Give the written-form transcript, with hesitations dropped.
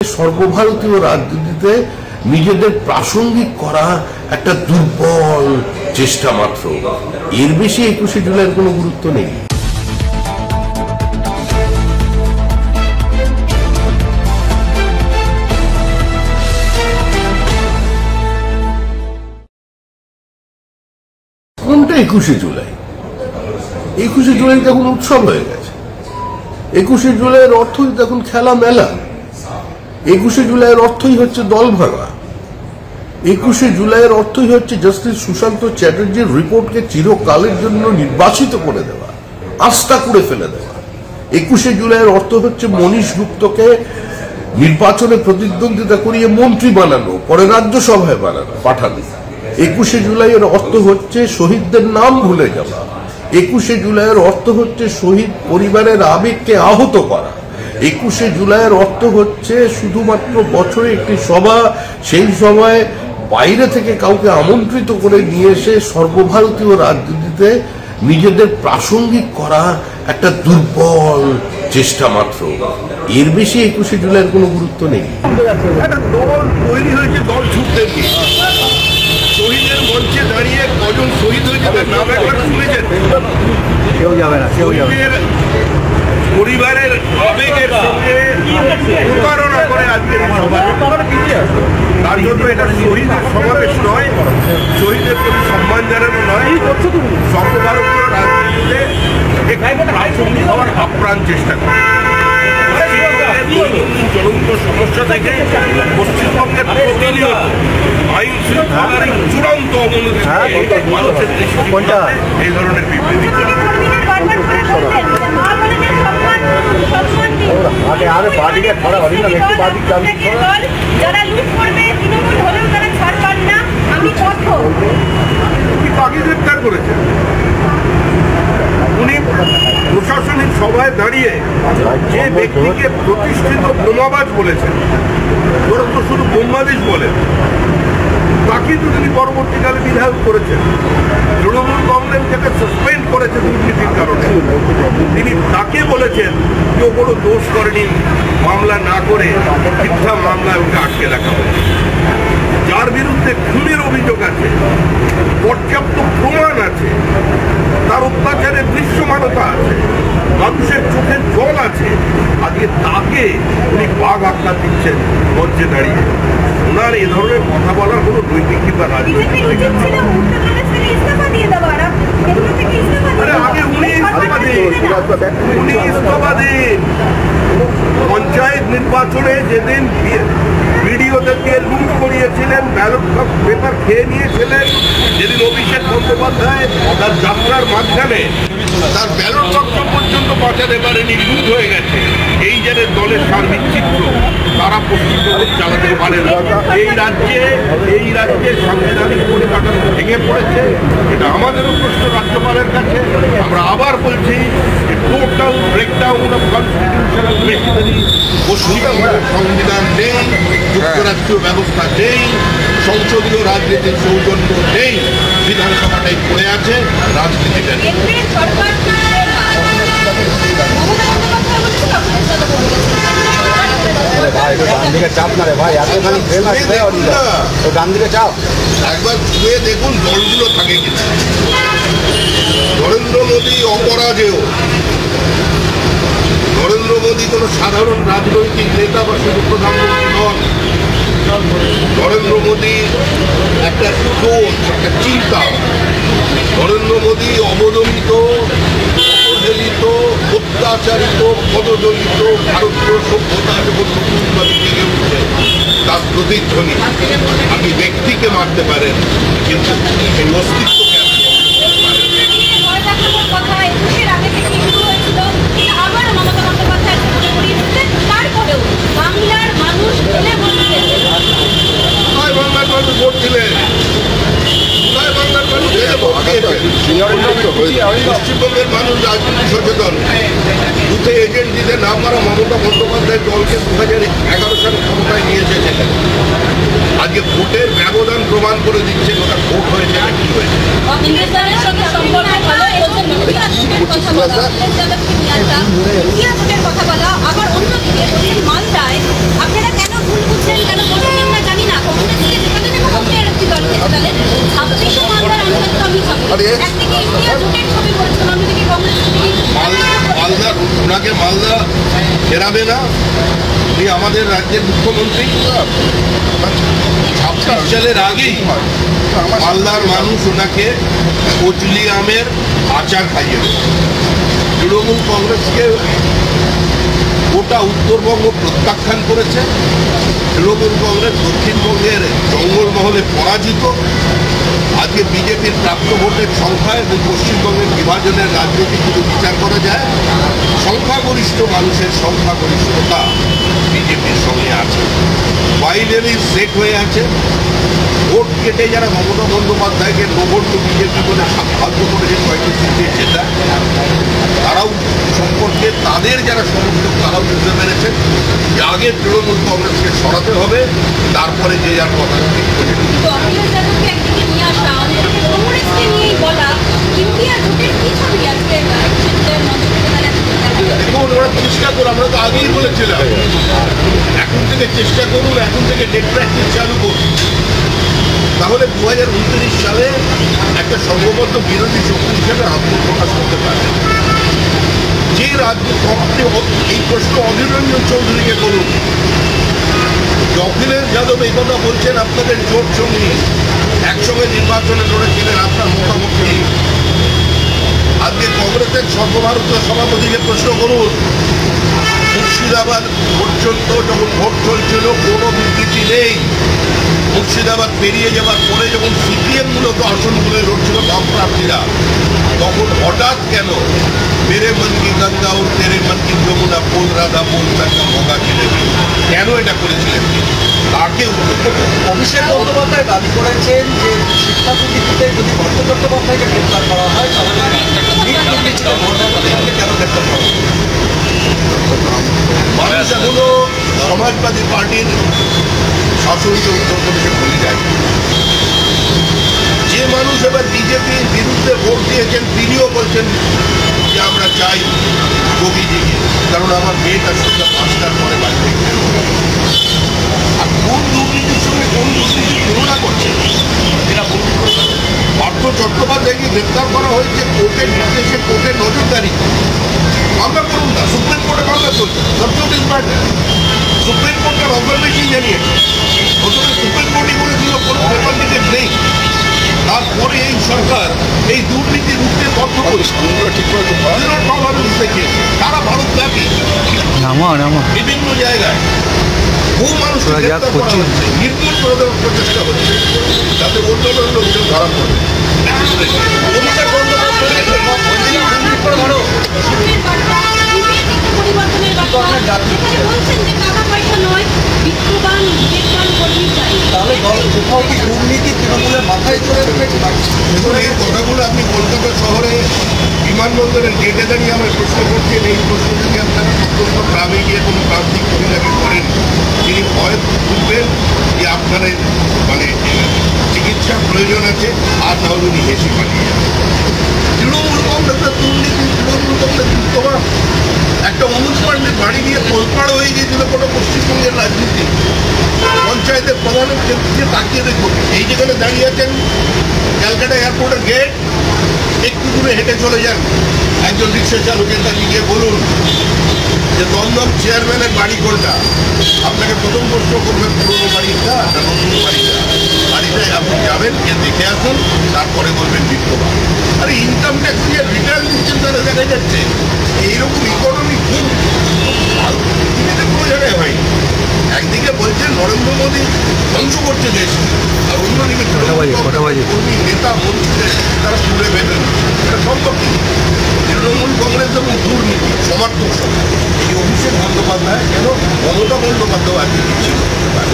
সর্বভারতীয় রাজনীতিতে নিজেদের প্রাসঙ্গিক করা একটা দুর্বল চেষ্টা মাত্র, এর বেশি 21শে জুলাইয়ের কোনো গুরুত্ব নেই। কোনটা 21শে জুলাই? 21শে জুলাই তখন উৎসব হয়ে গেছে। 21শে জুলাইয়ের অর্থই তখন খেলা মেলা। 21শে জুলাইয়ের অর্থই হচ্ছে দল ভাঙা। 21শে জুলাইয়ের অর্থই হচ্ছে জাস্টিস সুশান্ত চ্যাটার্জির রিপোর্টকে চিরকালের জন্য নির্বাসিত করে দেওয়া, আস্থা করে ফেলে দেওয়া। 21শে জুলাইয়ের অর্থ হচ্ছে মনীষ গুপ্তকে নির্বাচনে প্রতিদ্বন্দ্বিতা করিয়ে মন্ত্রী বানানো, পরে রাজ্যসভায় পাঠানো। 21শে জুলাইয়ের অর্থ হচ্ছে শহীদদের নাম ভুলে যাওয়া। 21শে জুলাইয়ের অর্থ হচ্ছে শহীদ পরিবারের আবেগকে আহত করা। 21শে জুলাইয়ের অর্থ হচ্ছে শুধুমাত্র বছরে একটি সভা, সেই সময় বাইরে থেকে কাউকে আমন্ত্রিত করে নিয়ে এসে সর্বভারতীয় রাজনীতিতে নিজেদের প্রাসঙ্গিক করা একটা দুর্বল চেষ্টা মাত্র, এর বেশি 21শে জুলাইয়ের কোনো গুরুত্ব নেই। একটা দল তৈরি হয়েছে, দল ছুটতে গিয়ে শহীদের মঞ্চে দাঁড়িয়ে কজন শহীদ হয়েছে তার নাম একবার শুনেছেন? কেউ যাবে না। পরিবারের আবেগের সঙ্গে প্রতারণা করে আজকের তার জন্য এটা শহীদের সমাবেশ নয়, শহীদের প্রতি সম্মান জানানো নয়, সর্বভারতীয় রাজনীতিতে প্রাসঙ্গিক হওয়ার আপ্রাণ চেষ্টা করে। জ্বলন্ত সমস্যা থেকে পশ্চিমবঙ্গের প্রতিনিয়ত আইন শৃঙ্খলার চূড়ান্ত অবনতি মানুষের এই ধরনের বিবৃতি গ্রেপ্তার করেছেন। উনি প্রশাসনিক সভায় দাঁড়িয়ে যে ব্যক্তিকে প্রতিষ্ঠিত বোমাবাজ বলেছেন, ওরা তো শুধু বোমাবাজ বলেন, তাকে তো তিনি পরবর্তীকালে বিধায়ক করেছেন। তৃণমূল কংগ্রেস থেকে সাসপেন্ড করেছে দুর্নীতির কারণে। তিনি তাকে বলেছেন কেউ কোনো দোষ করেনি, মামলা না করে মিথ্যা মামলায় ওকে আটকে রাখা হয়েছে। যার বিরুদ্ধে খুনের অভিযোগ আছে, পর্যাপ্ত প্রমাণ আছে, তার অত্যাচারের দৃশ্যমানতা আছে, মানুষের চোখের জল আছে, আজকে তাকে উনি বাঘ আখ্যা দিচ্ছেন মঞ্চে দাঁড়িয়ে। ওনার এ ধরনের কথা বলার কোনো নৈতিক বা রাজনৈতিক আগে উনি ইস্তফা দিন। পঞ্চায়েত নির্বাচনে যেদিন ভিডিওদেরকে লুট করিয়েছিলেন, ব্যালট পেপার খেয়ে নিয়েছিলেন, যেদিন অভিষেক বন্দ্যোপাধ্যায় তার যাত্রার মাঝখানে তার ব্যালট বাক্স পর্যন্ত বাঁচাতে পারেনি, লুট হয়ে গেছে, এই যে দলের সার্বিক চিত্র, তারা পশ্চিমবঙ্গ চালাতে পারে না। এই রাজ্যে সাংবিধানিক পরিকাঠামো ভেঙে পড়েছে। এটা আমাদেরও প্রশ্ন রাজ্যপালের কাছে। আমরা আবার বলছি, total breakdown of constitutional machinery. পশ্চিমবঙ্গের সংবিধান নেই, যুক্তরাষ্ট্রীয় ব্যবস্থা নেই, সংসদীয় রাজনীতির সৌজন্য নেই, বিধানসভাটাই পড়ে আছে, রাজনীতিটা নেই। একবার ছুঁয়ে দেখুন দলগুলো থাকে কিনা। নরেন্দ্র মোদী অপরাজেয়। নরেন্দ্র মোদী কোনো সাধারণ রাজনৈতিক নেতা বা শুধু প্রধানমন্ত্রী নন। নরেন্দ্র মোদী একটা সোচ, একটা চিন্তা। নরেন্দ্র মোদী অবদমিত, অবহেলিত, অত্যাচারিত, পদদলিত ভারতীয় সভ্যতা যখন নতুনভাবে জেগে উঠছে, তার প্রতিধ্বনি। আপনি ব্যক্তিকে মারতে পারেন, কিন্তু এই অস্তিত্বকে ভোট দিলেন, পশ্চিমবঙ্গের মানুষ রাজনীতি সচেতন। বুথে এজেন্ট দিতে না পারা মমতা বন্দ্যোপাধ্যায় দলকে 2011 সালে ক্ষমতায় নিয়ে এসেছিলেন। আজকে ভোটের ব্যবধান প্রমাণ করে দিচ্ছে ওটা ভোট হয়েছে না কি হয়েছে। কথা বলা, আবার অন্যদিকে মালদায় আপনারা কেন ভুল বুঝছেন, কেন বলছেন না জানি না। কংগ্রেসকে যেখানে নেব কংগ্রেস একটি দল থেকে তাহলে 26 মালদার আনুগত্যমই হবে। একদিকে ইন্ডিয়া জোটের ছবি করেছেন, অন্যদিকে কংগ্রেস মালদা ওনাকে মালদা ফেরাবে না। উনি আমাদের রাজ্যের মুখ্যমন্ত্রী। 26 সালের আগেই মালদার মানুষ ওনাকে কচলি আমের আচার খাইয়ে দেবে। তৃণমূল কংগ্রেসকে গোটা উত্তরবঙ্গ প্রত্যাখ্যান করেছে। তৃণমূল কংগ্রেস দক্ষিণবঙ্গের জঙ্গলমহলে পরাজিত। আজকে বিজেপির প্রাপ্ত ভোটের সংখ্যা এবং পশ্চিমবঙ্গের বিভাজনের রাজনীতি যদি বিচার করা যায়, সংখ্যাগরিষ্ঠ মানুষের সংখ্যাগরিষ্ঠতা বিজেপির সঙ্গে আছে। বাইনারি সেট হয়ে আছে। ভোট কেটে যারা মমতা বন্দ্যোপাধ্যায়কে নগণ্য বিজেপি বলে সাহায্য করেছে কয়েকটি সিটে জেতা, তারাও সম্পর্কে তাদের যারা সমর্থক তারাও বুঝতে পেরেছেন যে আগে তৃণমূল কংগ্রেসকে সরাতে হবে, তারপরে যে যার কথা ঠিক করে। অখিলেশ যাদবকে একদিকে নিয়ে আসা, অন্যদিকে কংগ্রেসকে নিয়েই বলা, ইন্ডিয়া জোটের কি ছবি আজকে একুশের মঞ্চ থেকে তারা দেখুন, ওরা চেষ্টা করুন, আমরা তো আগেই বলেছিলাম এখন থেকে চেষ্টা করুন, এখন থেকে নেট প্র্যাকটিস চালু করুন। তাহলে 2029 সালে একটা সংঘবদ্ধ বিরোধী শক্তি হিসেবে আত্মপ্রকাশ করতে পারবে। যে রাজ্য এই প্রশ্ন অধীর রঞ্জন চৌধুরীকে করুন। অখিলেশ যাদব এই কথা বলছেন, আপনাদের জোট সঙ্গী একসঙ্গে নির্বাচনে লড়েছিলেন, আপনার মতামত কি? আজকে কংগ্রেসের সর্বভারতীয় সভাপতিকে প্রশ্ন করুন, মুর্শিদাবাদ পর্যন্ত যখন ভোট চলছিল কোনো বিবৃতি নেই। মুর্শিদাবাদ পেরিয়ে যাওয়ার পরে যখন সিপিএম মূলত আসনগুলো লড়ছিল বাম প্রার্থীরা, তখন হঠাৎ কেন মেরে মন কি গঙ্গা ও তেরে মন কি যমুনা পোল রাধা পোল তাকে মগা কিনে কেন এটা করেছিলেন? তাকে অভিষেক বন্দ্যোপাধ্যায় দাবি করেছেন যে শিক্ষানীতিতে যদি পার্থ চট্টোপাধ্যায়কে গ্রেপ্তার করা হয় তাহলে কেন গ্রেপ্তার করা হয়? মানুষ এখনো সমাজবাদী পার্টির শাসনকে উত্তরপ্রদেশে ভুলে যায়। যে মানুষ এবার বিজেপির বিরুদ্ধে ভোট দিয়েছেন তিনিও বলছেন যে আমরা চাই যোগীজিকে, কারণ আমার মেয়েটার সঙ্গে 5টার পরে বাড়ি থেকে বেরোবে। আর কোন দুর্নীতির সঙ্গে কোন দুর্নীতির তুলনা করছে এটা বলুন। পার্থ চট্টোপাধ্যায়কে গ্রেপ্তার করা হয়েছে কোর্টের নির্দেশে, কোর্টের নজরদারি। মামলা করুন না, সুপ্রিম কোর্টে মামলা চলছে, সাবজুডিস ম্যাটার। সুপ্রিম কোর্টের অবজারভেশন জানিয়েছে, প্রথমে সুপ্রিম কোর্টই করেছিল কোনো পেপার লিকেজ নেই। তারপরে এই সরকার এই দুর্নীতি রুখতে বদ্ধ পরিষ্কার ঠিক করে থেকে সারা ভারতব্যাপী বিভিন্ন জায়গায় বহু মানুষ নির্মূল করে দেওয়ার প্রচেষ্টা হচ্ছে, যাতে অন্যান্য লোকজন ধরা পড়বে। অভিষেক বন্দ্যোপাধ্যায় পরিবর্তনের বার্তা, এখানে বলছেন যে টাকা পয়সা নয়, বিত্তবান বিবেকবান কর্মী চাই। তাহলে দল কোথাও কি দুর্নীতি তৃণমূলের মাথায় চলে উঠেছে? দেখুন, এই কথাগুলো আপনি কলকাতা শহরে বিমানবন্দরের গেটে দাঁড়িয়ে আমার প্রশ্ন করছেন। এই প্রশ্ন যদি আপনারা প্রত্যন্ত গ্রামে গিয়ে কোনো প্রান্তিক মহিলাকে করেন, তিনি ভয় বুঝবেন যে আপনার মানে চিকিৎসার প্রয়োজন আছে, আর না হলে উনি হেসে পাঠিয়ে যাবেন। তৃণমূল কংগ্রেসের দুর্নীতি, তৃণমূল কংগ্রেস বিত্তবান। একটা অনুজ পান্ডের বাড়ি নিয়ে তোলপাড় হয়ে গিয়েছিল কোনো পশ্চিমবঙ্গের রাজনীতি। পঞ্চায়েতের প্রধানের ক্ষেত্রে তাকিয়ে দেখুন, এই যেখানে দাঁড়িয়ে আছেন ক্যালকাটা এয়ারপোর্টের গেট, একটু দূরে হেঁটে চলে যান, একজন রিক্সা চালকের কাছে গিয়ে বলুন যে দমদম চেয়ারম্যানের বাড়ি কোনটা। আপনাকে প্রথম প্রশ্ন করবেন পুরোনো বাড়িটা না নতুন বাড়িটা। বাড়িটায় আপনি যাবেন, গিয়ে দেখে আসুন, তারপরে বলবেন বিত্তবান। আরে ইনকাম ট্যাক্স দিয়ে রিটার্ন দিচ্ছেন, তারা দেখা যাচ্ছে এইরকম ইকোনমি খুব পৃথিবীতে কোনো জায়গায় হয়নি। একদিকে বলছেন নরেন্দ্র মোদী ধ্বংস করছে দেশ, আর অন্যদিকে কর্মী নেতা মন্ত্রীদের তারা তুলে বেঁধে এটা সম্ভব কি? তৃণমূল কংগ্রেস এবং দুর্নীতি সমর্থক সরকার, এই অভিষেক বন্দ্যোপাধ্যায় কেন মমতা বন্দ্যোপাধ্যায় আজকে কিছু করতে পারে?